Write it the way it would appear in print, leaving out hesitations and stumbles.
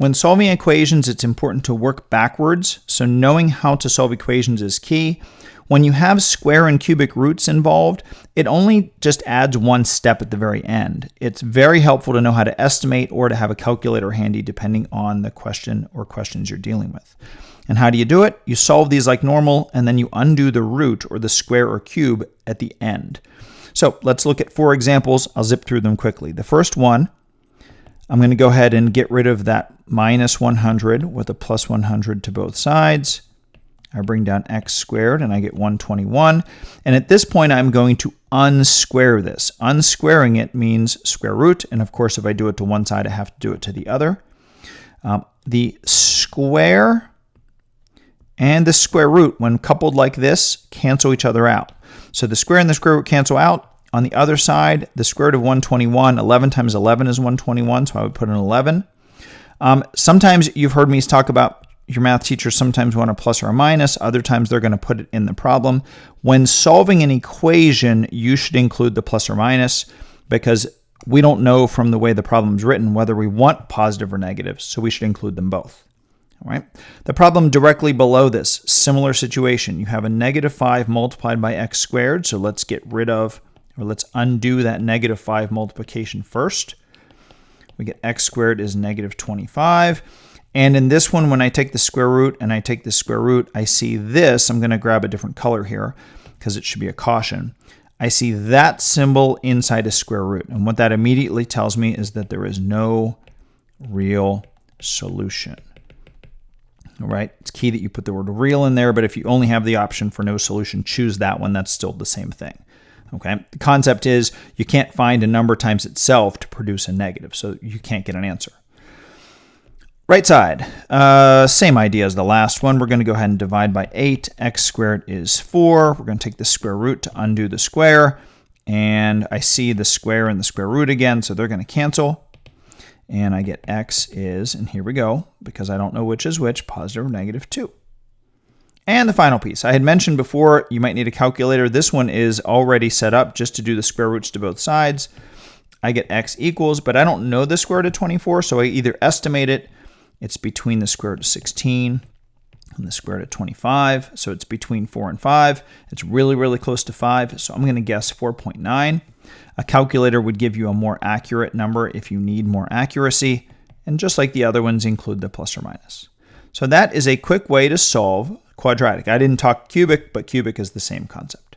When solving equations, it's important to work backwards, so knowing how to solve equations is key. When you have square and cubic roots involved, it only just adds one step at the very end. It's very helpful to know how to estimate or to have a calculator handy depending on the question or questions you're dealing with. And how do you do it? You solve these like normal, and then you undo the root or the square or cube at the end. So let's look at 4 examples. I'll zip through them quickly. The first one, I'm going to go ahead and get rid of that minus 100 with a plus 100 to both sides. I bring down x squared and I get 121. And at this point, I'm going to unsquare this. Unsquaring it means square root. And of course, if I do it to one side, I have to do it to the other. The square and the square root, when coupled like this, cancel each other out. So the square and the square root cancel out. On the other side, the square root of 121, 11 times 11 is 121, so I would put an 11. Sometimes you've heard me talk about your math teachers sometimes want a plus or a minus. Other times they're going to put it in the problem. When solving an equation, you should include the plus or minus because we don't know from the way the problem's written whether we want positive or negative, so we should include them both. All right. The problem directly below this, similar situation. You have a negative 5 multiplied by x squared, so let's get rid of, or let's undo that negative 5 multiplication first. We get x squared is negative 25. And in this one, when I take the square root and I take the square root, I see this. I'm going to grab a different color here because it should be a caution. I see that symbol inside a square root. And what that immediately tells me is that there is no real solution. All right, it's key that you put the word real in there, but if you only have the option for no solution, choose that one. That's still the same thing. Okay, the concept is you can't find a number times itself to produce a negative, so you can't get an answer. Right side, same idea as the last one. We're going to go ahead and divide by 8. X squared is 4. We're going to take the square root to undo the square. And I see the square and the square root again, so they're going to cancel. And I get x is, and here we go, because I don't know which is which, positive or negative 2. And the final piece. I had mentioned before you might need a calculator. This one is already set up just to do the square roots to both sides. I get x equals, but I don't know the square root of 24, so I either estimate it. It's between the square root of 16 and the square root of 25. So it's between 4 and 5. It's really, really close to 5. So I'm going to guess 4.9. A calculator would give you a more accurate number if you need more accuracy. And just like the other ones, include the plus or minus. So that is a quick way to solve quadratic. I didn't talk cubic, but cubic is the same concept.